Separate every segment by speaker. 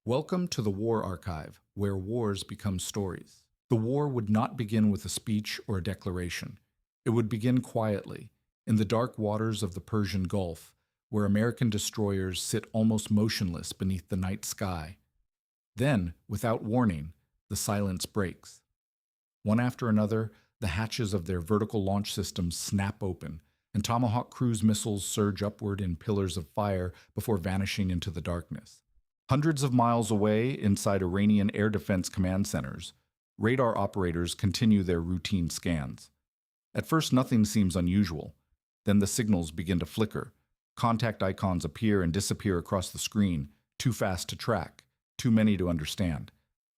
Speaker 1: Welcome to the War Archive, where wars become stories. The war would not begin with a speech or a declaration. It would begin quietly, in the dark waters of the Persian Gulf, where American destroyers sit almost motionless beneath the night sky. Then, without warning, the silence breaks. One after another, the hatches of their vertical launch systems snap open, and Tomahawk cruise missiles surge upward in pillars of fire before vanishing into the darkness. Hundreds of miles away, inside Iranian air defense command centers, radar operators continue their routine scans. At first, nothing seems unusual. Then the signals begin to flicker. Contact icons appear and disappear across the screen, too fast to track, too many to understand.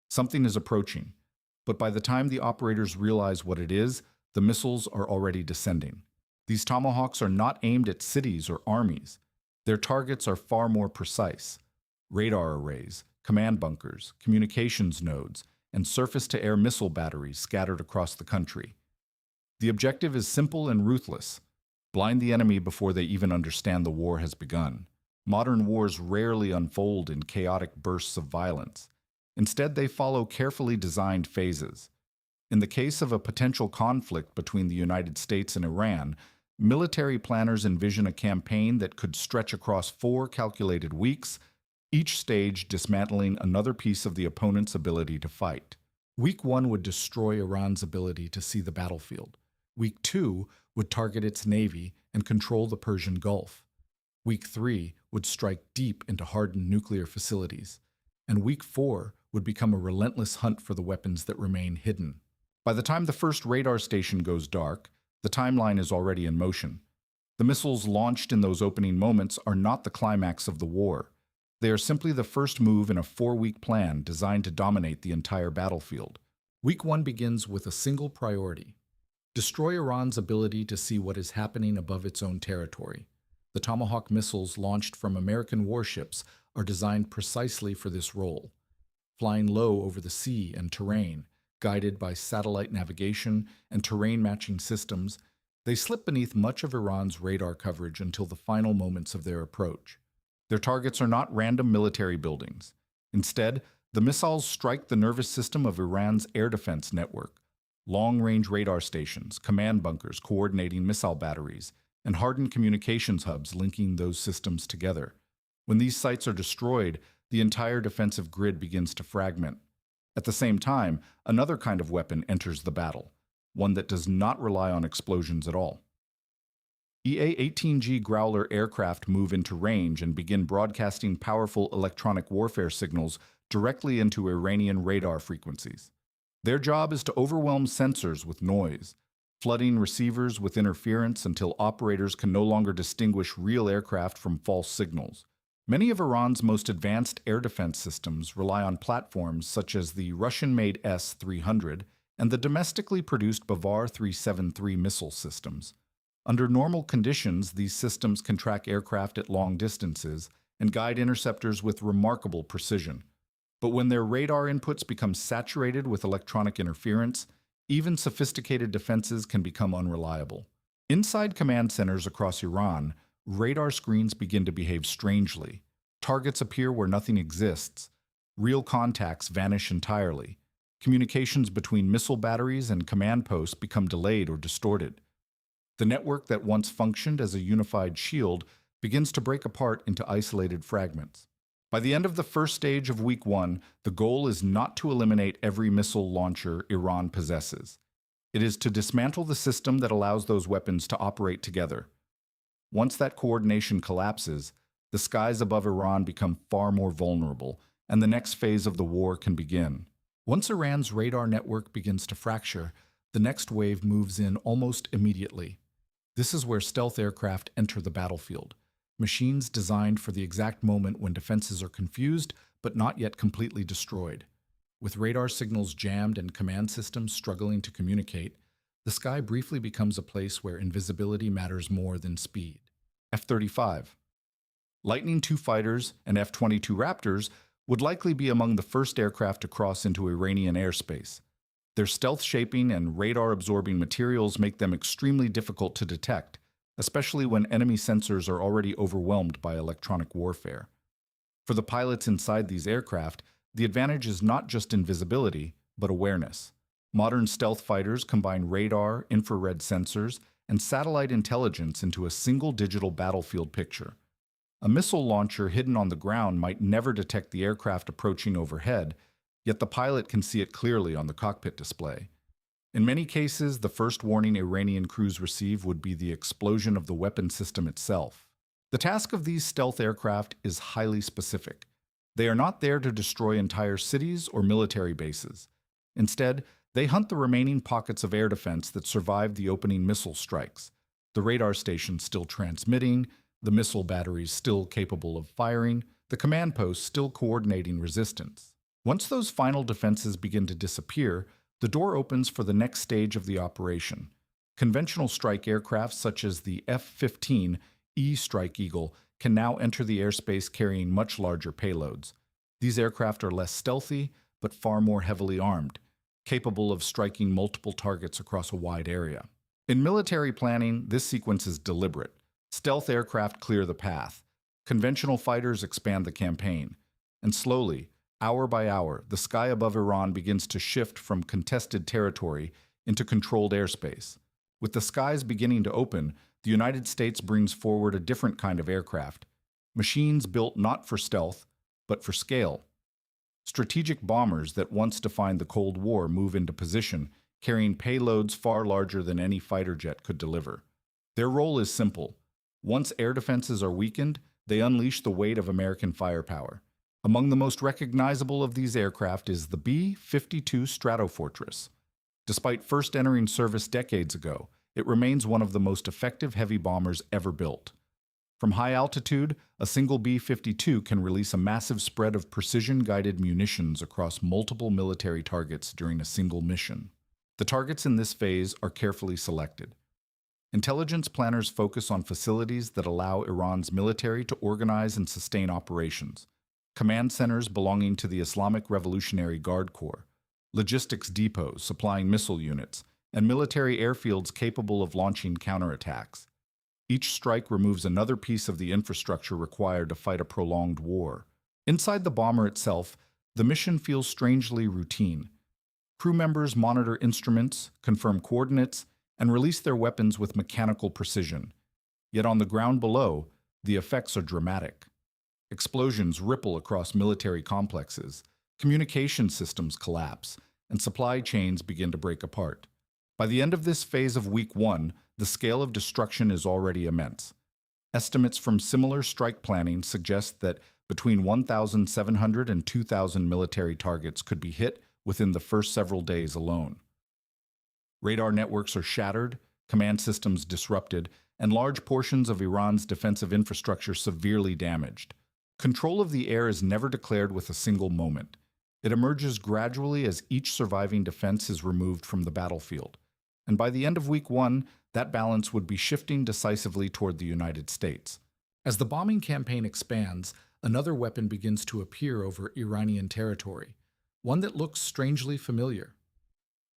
Speaker 1: Something is approaching, but by the time the operators realize what it is, the missiles are already descending. These Tomahawks are not aimed at cities or armies. Their targets are far more precise. Radar arrays, command bunkers, communications nodes, and surface-to-air missile batteries scattered across the country. The objective is simple and ruthless: blind the enemy before they even understand the war has begun. Modern wars rarely unfold in chaotic bursts of violence. Instead, they follow carefully designed phases. In the case of a potential conflict between the United States and Iran, military planners envision a campaign that could stretch across 4 calculated weeks, each stage dismantling another piece of the opponent's ability to fight. Week 1 would destroy Iran's ability to see the battlefield. Week 2 would target its navy and control the Persian Gulf. Week 3 would strike deep into hardened nuclear facilities. And Week 4 would become a relentless hunt for the weapons that remain hidden. By the time the first radar station goes dark, the timeline is already in motion. The missiles launched in those opening moments are not the climax of the war. They are simply the first move in a 4-week plan designed to dominate the entire battlefield. Week 1 begins with a single priority: destroy Iran's ability to see what is happening above its own territory. The Tomahawk missiles launched from American warships are designed precisely for this role. Flying low over the sea and terrain, guided by satellite navigation and terrain-matching systems, they slip beneath much of Iran's radar coverage until the final moments of their approach. Their targets are not random military buildings. Instead, the missiles strike the nervous system of Iran's air defense network: long-range radar stations, command bunkers coordinating missile batteries, and hardened communications hubs linking those systems together. When these sites are destroyed, the entire defensive grid begins to fragment. At the same time, another kind of weapon enters the battle, one that does not rely on explosions at all. EA-18G Growler aircraft move into range and begin broadcasting powerful electronic warfare signals directly into Iranian radar frequencies. Their job is to overwhelm sensors with noise, flooding receivers with interference until operators can no longer distinguish real aircraft from false signals. Many of Iran's most advanced air defense systems rely on platforms such as the Russian-made S-300 and the domestically produced Bavar 373 missile systems. Under normal conditions, these systems can track aircraft at long distances and guide interceptors with remarkable precision. But when their radar inputs become saturated with electronic interference, even sophisticated defenses can become unreliable. Inside command centers across Iran, radar screens begin to behave strangely. Targets appear where nothing exists. Real contacts vanish entirely. Communications between missile batteries and command posts become delayed or distorted. The network that once functioned as a unified shield begins to break apart into isolated fragments. By the end of the first stage of Week 1, the goal is not to eliminate every missile launcher Iran possesses. It is to dismantle the system that allows those weapons to operate together. Once that coordination collapses, the skies above Iran become far more vulnerable, and the next phase of the war can begin. Once Iran's radar network begins to fracture, the next wave moves in almost immediately. This is where stealth aircraft enter the battlefield, machines designed for the exact moment when defenses are confused but not yet completely destroyed. With radar signals jammed and command systems struggling to communicate, the sky briefly becomes a place where invisibility matters more than speed. F-35. Lightning II fighters and F-22 Raptors would likely be among the first aircraft to cross into Iranian airspace. Their stealth shaping and radar-absorbing materials make them extremely difficult to detect, especially when enemy sensors are already overwhelmed by electronic warfare. For the pilots inside these aircraft, the advantage is not just invisibility, but awareness. Modern stealth fighters combine radar, infrared sensors, and satellite intelligence into a single digital battlefield picture. A missile launcher hidden on the ground might never detect the aircraft approaching overhead, yet the pilot can see it clearly on the cockpit display. In many cases, the first warning Iranian crews receive would be the explosion of the weapon system itself. The task of these stealth aircraft is highly specific. They are not there to destroy entire cities or military bases. Instead, they hunt the remaining pockets of air defense that survived the opening missile strikes, the radar stations still transmitting, the missile batteries still capable of firing, the command posts still coordinating resistance. Once those final defenses begin to disappear, the door opens for the next stage of the operation. Conventional strike aircraft such as the F-15E Strike Eagle can now enter the airspace carrying much larger payloads. These aircraft are less stealthy, but far more heavily armed, capable of striking multiple targets across a wide area. In military planning, this sequence is deliberate. Stealth aircraft clear the path. Conventional fighters expand the campaign. And slowly, hour by hour, the sky above Iran begins to shift from contested territory into controlled airspace. With the skies beginning to open, the United States brings forward a different kind of aircraft. Machines built not for stealth, but for scale. Strategic bombers that once defined the Cold War move into position, carrying payloads far larger than any fighter jet could deliver. Their role is simple. Once air defenses are weakened, they unleash the weight of American firepower. Among the most recognizable of these aircraft is the B-52 Stratofortress. Despite first entering service decades ago, it remains one of the most effective heavy bombers ever built. From high altitude, a single B-52 can release a massive spread of precision-guided munitions across multiple military targets during a single mission. The targets in this phase are carefully selected. Intelligence planners focus on facilities that allow Iran's military to organize and sustain operations, command centers belonging to the Islamic Revolutionary Guard Corps, logistics depots supplying missile units, and military airfields capable of launching counterattacks. Each strike removes another piece of the infrastructure required to fight a prolonged war. Inside the bomber itself, the mission feels strangely routine. Crew members monitor instruments, confirm coordinates, and release their weapons with mechanical precision. Yet on the ground below, the effects are dramatic. Explosions ripple across military complexes, communication systems collapse, and supply chains begin to break apart. By the end of this phase of Week 1, the scale of destruction is already immense. Estimates from similar strike planning suggest that between 1,700 and 2,000 military targets could be hit within the first several days alone. Radar networks are shattered, command systems disrupted, and large portions of Iran's defensive infrastructure severely damaged. Control of the air is never declared with a single moment. It emerges gradually as each surviving defense is removed from the battlefield. And by the end of Week 1, that balance would be shifting decisively toward the United States. As the bombing campaign expands, another weapon begins to appear over Iranian territory, one that looks strangely familiar.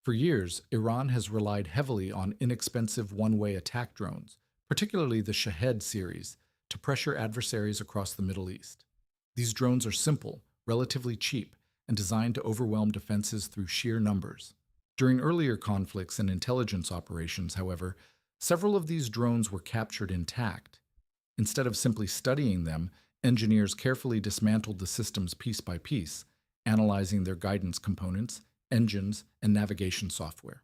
Speaker 1: For years, Iran has relied heavily on inexpensive one-way attack drones, particularly the Shahed series, to pressure adversaries across the Middle East. These drones are simple, relatively cheap, and designed to overwhelm defenses through sheer numbers. During earlier conflicts and intelligence operations, however, several of these drones were captured intact. Instead of simply studying them, engineers carefully dismantled the systems piece by piece, analyzing their guidance components, engines, and navigation software.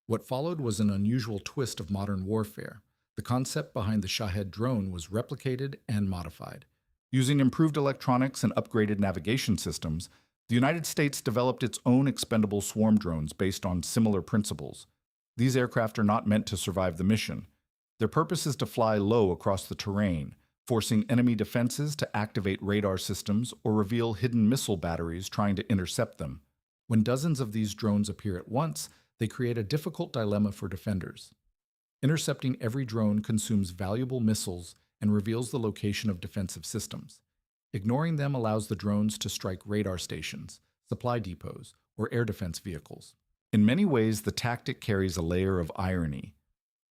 Speaker 1: What followed was an unusual twist of modern warfare. The concept behind the Shahed drone was replicated and modified. Using improved electronics and upgraded navigation systems, the United States developed its own expendable swarm drones based on similar principles. These aircraft are not meant to survive the mission. Their purpose is to fly low across the terrain, forcing enemy defenses to activate radar systems or reveal hidden missile batteries trying to intercept them. When dozens of these drones appear at once, they create a difficult dilemma for defenders. Intercepting every drone consumes valuable missiles and reveals the location of defensive systems. Ignoring them allows the drones to strike radar stations, supply depots, or air defense vehicles. In many ways, the tactic carries a layer of irony.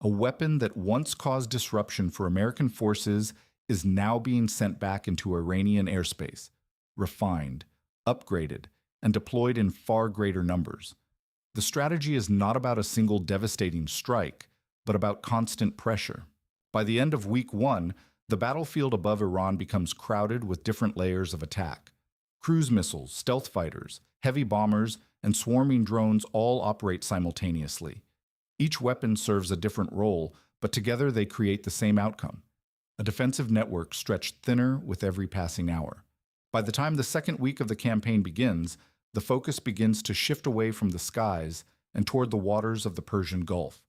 Speaker 1: A weapon that once caused disruption for American forces is now being sent back into Iranian airspace, refined, upgraded, and deployed in far greater numbers. The strategy is not about a single devastating strike, but about constant pressure. By the end of week one, the battlefield above Iran becomes crowded with different layers of attack. Cruise missiles, stealth fighters, heavy bombers, and swarming drones all operate simultaneously. Each weapon serves a different role, but together they create the same outcome: a defensive network stretched thinner with every passing hour. By the time the second week of the campaign begins, the focus begins to shift away from the skies and toward the waters of the Persian Gulf.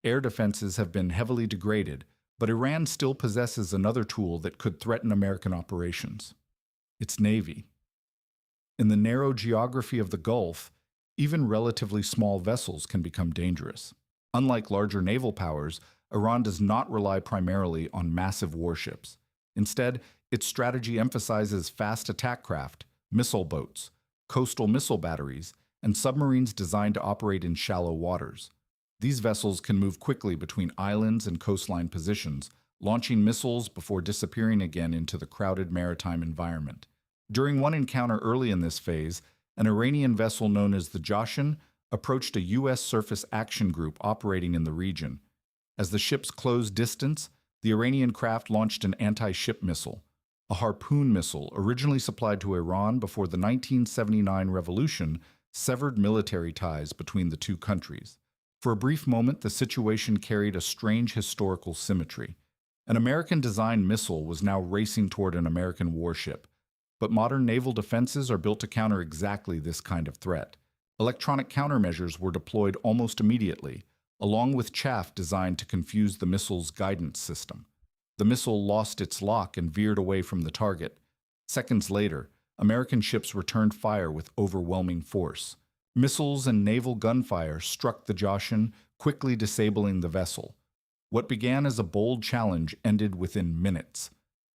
Speaker 1: Air defenses have been heavily degraded, but Iran still possesses another tool that could threaten American operations: its navy. In the narrow geography of the Gulf, even relatively small vessels can become dangerous. Unlike larger naval powers, Iran does not rely primarily on massive warships. Instead, its strategy emphasizes fast attack craft, missile boats, coastal missile batteries, and submarines designed to operate in shallow waters. These vessels can move quickly between islands and coastline positions, launching missiles before disappearing again into the crowded maritime environment. During one encounter early in this phase, an Iranian vessel known as the Joshin approached a U.S. surface action group operating in the region. As the ships closed distance, the Iranian craft launched an anti-ship missile, a Harpoon missile originally supplied to Iran before the 1979 revolution severed military ties between the two countries. For a brief moment, the situation carried a strange historical symmetry. An American-designed missile was now racing toward an American warship. But modern naval defenses are built to counter exactly this kind of threat. Electronic countermeasures were deployed almost immediately, along with chaff designed to confuse the missile's guidance system. The missile lost its lock and veered away from the target. Seconds later, American ships returned fire with overwhelming force. Missiles and naval gunfire struck the Joshin, quickly disabling the vessel. What began as a bold challenge ended within minutes.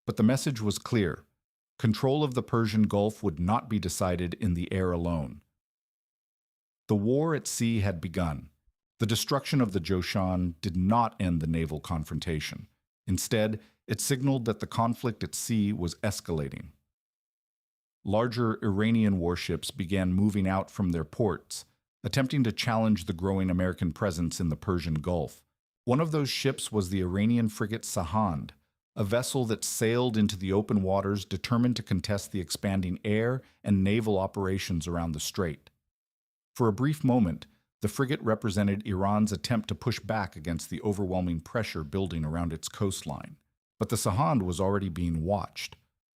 Speaker 1: But the message was clear: control of the Persian Gulf would not be decided in the air alone. The war at sea had begun. The destruction of the Joshin did not end the naval confrontation. Instead, it signaled that the conflict at sea was escalating. Larger Iranian warships began moving out from their ports, attempting to challenge the growing American presence in the Persian Gulf. One of those ships was the Iranian frigate Sahand, a vessel that sailed into the open waters determined to contest the expanding air and naval operations around the strait. For a brief moment, the frigate represented Iran's attempt to push back against the overwhelming pressure building around its coastline. But the Sahand was already being watched.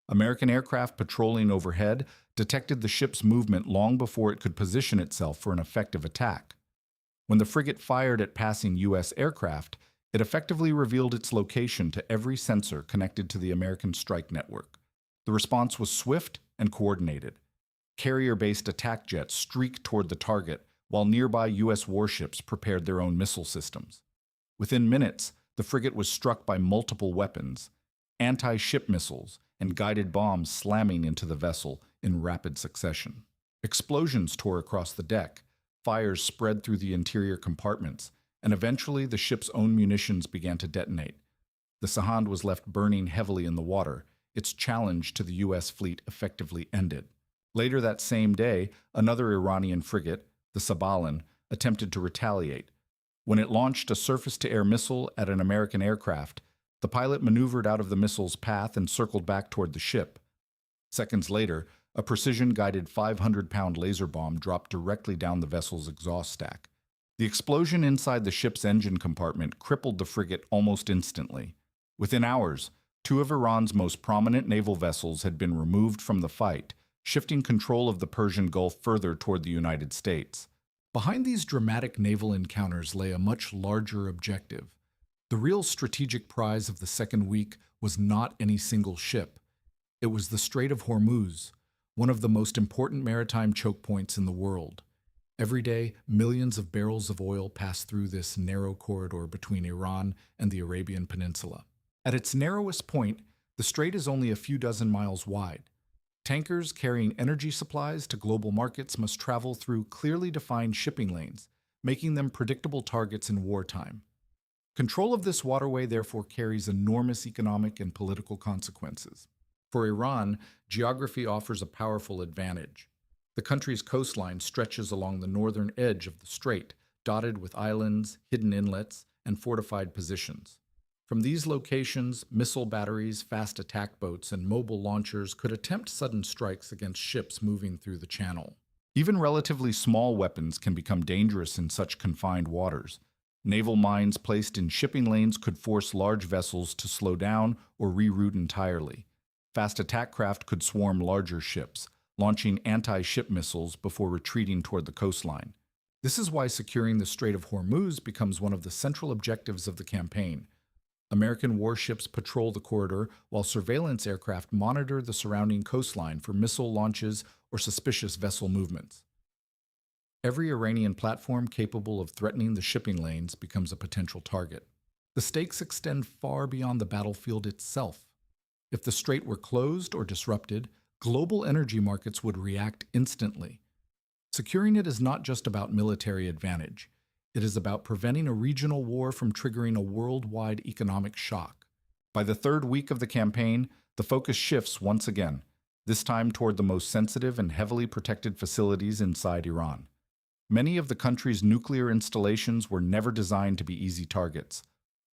Speaker 1: American aircraft patrolling overhead detected the ship's movement long before it could position itself for an effective attack. When the frigate fired at passing U.S. aircraft, it effectively revealed its location to every sensor connected to the American strike network. The response was swift and coordinated. Carrier-based attack jets streaked toward the target, while nearby U.S. warships prepared their own missile systems. Within minutes, the frigate was struck by multiple weapons, anti-ship missiles, and guided bombs slamming into the vessel in rapid succession. Explosions tore across the deck, fires spread through the interior compartments, and eventually the ship's own munitions began to detonate. The Sahand was left burning heavily in the water, its challenge to the U.S. fleet effectively ended. Later that same day, another Iranian frigate, the Sabalan, attempted to retaliate. When it launched a surface-to-air missile at an American aircraft, the pilot maneuvered out of the missile's path and circled back toward the ship. Seconds later, a precision-guided 500-pound laser bomb dropped directly down the vessel's exhaust stack. The explosion inside the ship's engine compartment crippled the frigate almost instantly. Within hours, two of Iran's most prominent naval vessels had been removed from the fight, shifting control of the Persian Gulf further toward the United States. Behind these dramatic naval encounters lay a much larger objective. The real strategic prize of the second week was not any single ship. It was the Strait of Hormuz, one of the most important maritime choke points in the world. Every day, millions of barrels of oil pass through this narrow corridor between Iran and the Arabian Peninsula. At its narrowest point, the strait is only a few dozen miles wide. Tankers carrying energy supplies to global markets must travel through clearly defined shipping lanes, making them predictable targets in wartime. Control of this waterway therefore carries enormous economic and political consequences. For Iran, geography offers a powerful advantage. The country's coastline stretches along the northern edge of the strait, dotted with islands, hidden inlets, and fortified positions. From these locations, missile batteries, fast attack boats, and mobile launchers could attempt sudden strikes against ships moving through the channel. Even relatively small weapons can become dangerous in such confined waters. Naval mines placed in shipping lanes could force large vessels to slow down or reroute entirely. Fast attack craft could swarm larger ships, launching anti-ship missiles before retreating toward the coastline. This is why securing the Strait of Hormuz becomes one of the central objectives of the campaign. American warships patrol the corridor while surveillance aircraft monitor the surrounding coastline for missile launches or suspicious vessel movements. Every Iranian platform capable of threatening the shipping lanes becomes a potential target. The stakes extend far beyond the battlefield itself. If the strait were closed or disrupted, global energy markets would react instantly. Securing it is not just about military advantage. It is about preventing a regional war from triggering a worldwide economic shock. By the third week of the campaign, the focus shifts once again, this time toward the most sensitive and heavily protected facilities inside Iran. Many of the country's nuclear installations were never designed to be easy targets.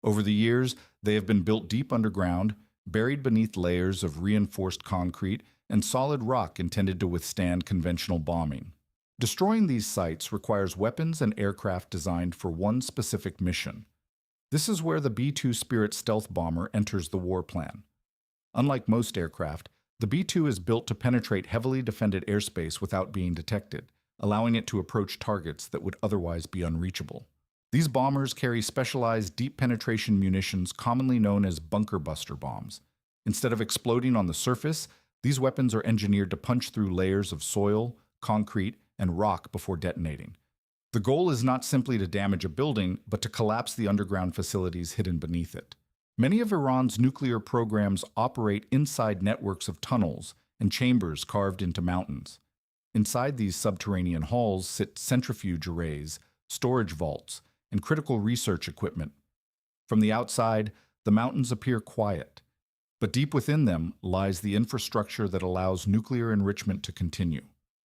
Speaker 1: Over the years, they have been built deep underground, buried beneath layers of reinforced concrete and solid rock intended to withstand conventional bombing. Destroying these sites requires weapons and aircraft designed for one specific mission. This is where the B-2 Spirit stealth bomber enters the war plan. Unlike most aircraft, the B-2 is built to penetrate heavily defended airspace without being detected, allowing it to approach targets that would otherwise be unreachable. These bombers carry specialized deep penetration munitions commonly known as bunker buster bombs. Instead of exploding on the surface, these weapons are engineered to punch through layers of soil, concrete, and rock before detonating. The goal is not simply to damage a building, but to collapse the underground facilities hidden beneath it. Many of Iran's nuclear programs operate inside networks of tunnels and chambers carved into mountains. Inside these subterranean halls sit centrifuge arrays, storage vaults, and critical research equipment. From the outside, the mountains appear quiet, but deep within them lies the infrastructure that allows nuclear enrichment to continue.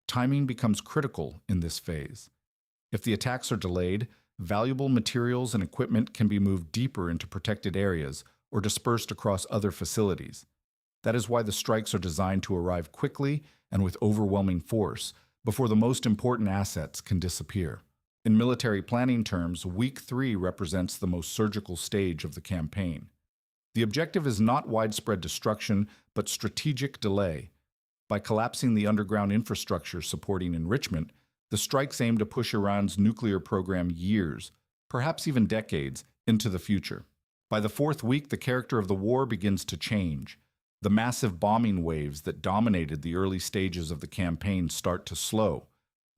Speaker 1: Timing becomes critical in this phase. If the attacks are delayed, valuable materials and equipment can be moved deeper into protected areas or dispersed across other facilities. That is why the strikes are designed to arrive quickly and with overwhelming force before the most important assets can disappear. In military planning terms, Week 3 represents the most surgical stage of the campaign. The objective is not widespread destruction, but strategic delay. By collapsing the underground infrastructure supporting enrichment, the strikes aim to push Iran's nuclear program years, perhaps even decades, into the future. By the fourth week, the character of the war begins to change. The massive bombing waves that dominated the early stages of the campaign start to slow,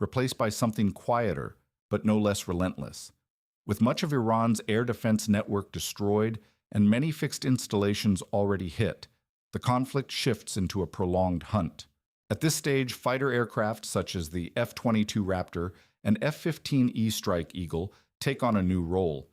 Speaker 1: replaced by something quieter, but no less relentless. With much of Iran's air defense network destroyed and many fixed installations already hit, the conflict shifts into a prolonged hunt. At this stage, fighter aircraft such as the F-22 Raptor and F-15E Strike Eagle take on a new role.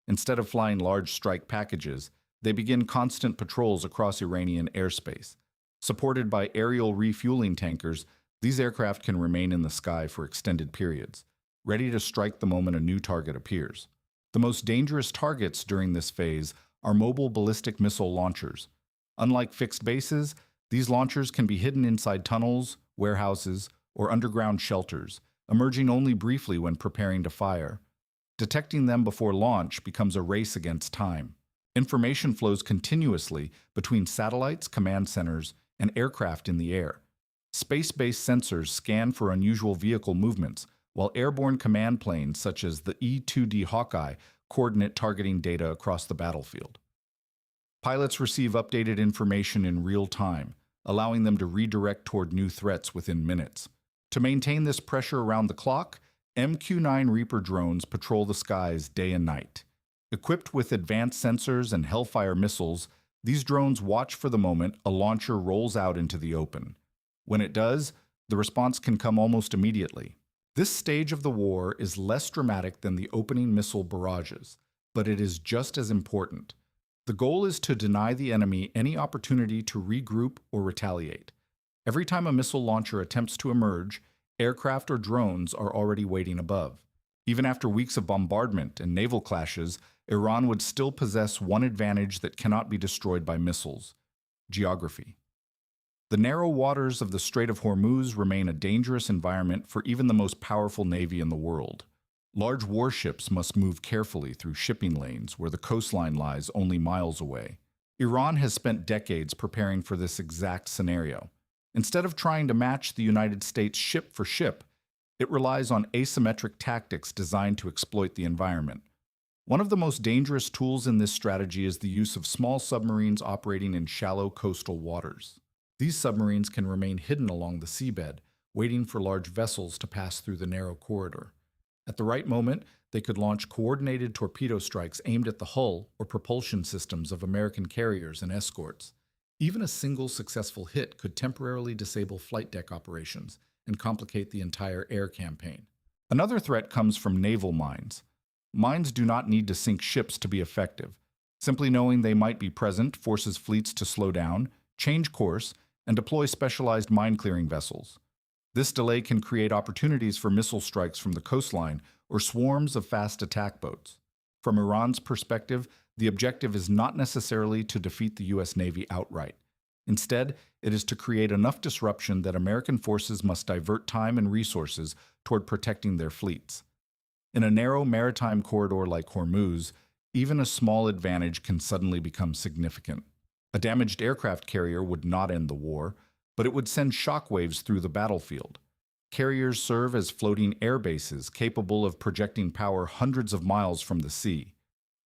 Speaker 1: Instead of flying large strike packages, they begin constant patrols across Iranian airspace. Supported by aerial refueling tankers, these aircraft can remain in the sky for extended periods, ready to strike the moment a new target appears. The most dangerous targets during this phase are mobile ballistic missile launchers. Unlike fixed bases, these launchers can be hidden inside tunnels, warehouses, or underground shelters, emerging only briefly when preparing to fire. Detecting them before launch becomes a race against time. Information flows continuously between satellites, command centers, and aircraft in the air. Space-based sensors scan for unusual vehicle movements, while airborne command planes such as the E-2D Hawkeye coordinate targeting data across the battlefield. Pilots receive updated information in real time, allowing them to redirect toward new threats within minutes. To maintain this pressure around the clock, MQ-9 Reaper drones patrol the skies day and night. Equipped with advanced sensors and Hellfire missiles, these drones watch for the moment a launcher rolls out into the open. When it does, the response can come almost immediately. This stage of the war is less dramatic than the opening missile barrages. but it is just as important. The goal is to deny the enemy any opportunity to regroup or retaliate. Every time a missile launcher attempts to emerge, aircraft or drones are already waiting above. Even after weeks of bombardment and naval clashes, Iran would still possess one advantage that cannot be destroyed by missiles: geography. The narrow waters of the Strait of Hormuz remain a dangerous environment for even the most powerful navy in the world. Large warships must move carefully through shipping lanes where the coastline lies only miles away. Iran has spent decades preparing for this exact scenario. Instead of trying to match the United States ship for ship, it relies on asymmetric tactics designed to exploit the environment. One of the most dangerous tools in this strategy is the use of small submarines operating in shallow coastal waters. These submarines can remain hidden along the seabed, waiting for large vessels to pass through the narrow corridor. At the right moment, they could launch coordinated torpedo strikes aimed at the hull or propulsion systems of American carriers and escorts. Even a single successful hit could temporarily disable flight deck operations and complicate the entire air campaign. Another threat comes from naval mines. Mines do not need to sink ships to be effective. Simply knowing they might be present forces fleets to slow down, change course, and deploy specialized mine-clearing vessels. This delay can create opportunities for missile strikes from the coastline or swarms of fast attack boats. From Iran's perspective, the objective is not necessarily to defeat the U.S. Navy outright. Instead, it is to create enough disruption that American forces must divert time and resources toward protecting their fleets. In a narrow maritime corridor like Hormuz, even a small advantage can suddenly become significant. A damaged aircraft carrier would not end the war, but it would send shockwaves through the battlefield. Carriers serve as floating air bases capable of projecting power hundreds of miles from the sea.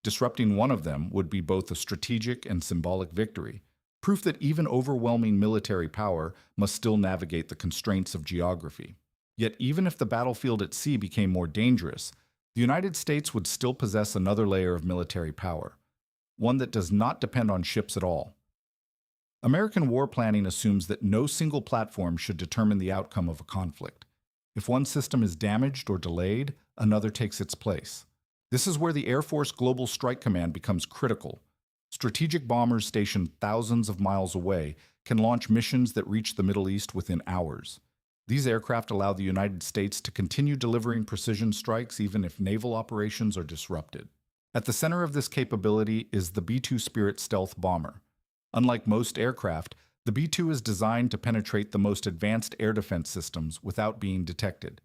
Speaker 1: Disrupting one of them would be both a strategic and symbolic victory, proof that even overwhelming military power must still navigate the constraints of geography. Yet even if the battlefield at sea became more dangerous, the United States would still possess another layer of military power, one that does not depend on ships at all. American war planning assumes that no single platform should determine the outcome of a conflict. If one system is damaged or delayed, another takes its place. This is where the Air Force Global Strike Command becomes critical. Strategic bombers stationed thousands of miles away can launch missions that reach the Middle East within hours. These aircraft allow the United States to continue delivering precision strikes even if naval operations are disrupted. At the center of this capability is the B-2 Spirit stealth bomber. Unlike most aircraft, the B-2 is designed to penetrate the most advanced air defense systems without being detected.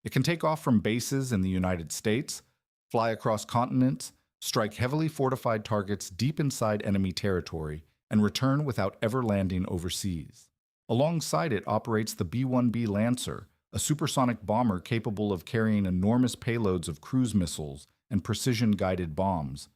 Speaker 1: It can take off from bases in the United States, fly across continents, strike heavily fortified targets deep inside enemy territory, and return without ever landing overseas. Alongside it operates the B-1B Lancer, a supersonic bomber capable of carrying enormous payloads of cruise missiles and precision-guided bombs.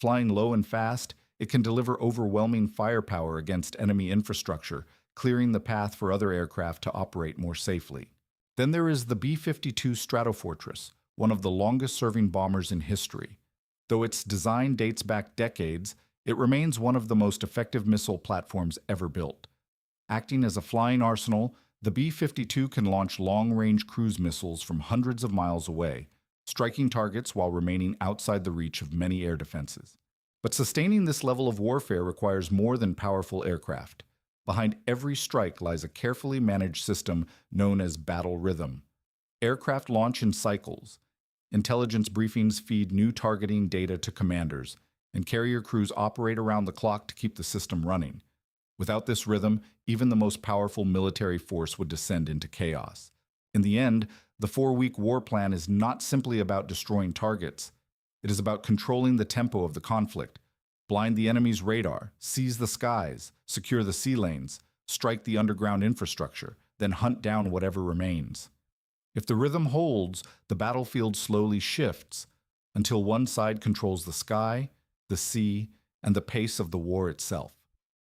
Speaker 1: Flying low and fast, it can deliver overwhelming firepower against enemy infrastructure, clearing the path for other aircraft to operate more safely. Then there is the B-52 Stratofortress, one of the longest-serving bombers in history. Though its design dates back decades, it remains one of the most effective missile platforms ever built. Acting as a flying arsenal, the B-52 can launch long-range cruise missiles from hundreds of miles away, striking targets while remaining outside the reach of many air defenses. But sustaining this level of warfare requires more than powerful aircraft. Behind every strike lies a carefully managed system known as battle rhythm. Aircraft launch in cycles. Intelligence briefings feed new targeting data to commanders, and carrier crews operate around the clock to keep the system running. Without this rhythm, even the most powerful military force would descend into chaos. In the end, the 4-week war plan is not simply about destroying targets. It is about controlling the tempo of the conflict, blind the enemy's radar, seize the skies, secure the sea lanes, strike the underground infrastructure, then hunt down whatever remains. If the rhythm holds, the battlefield slowly shifts until one side controls the sky, the sea, and the pace of the war itself.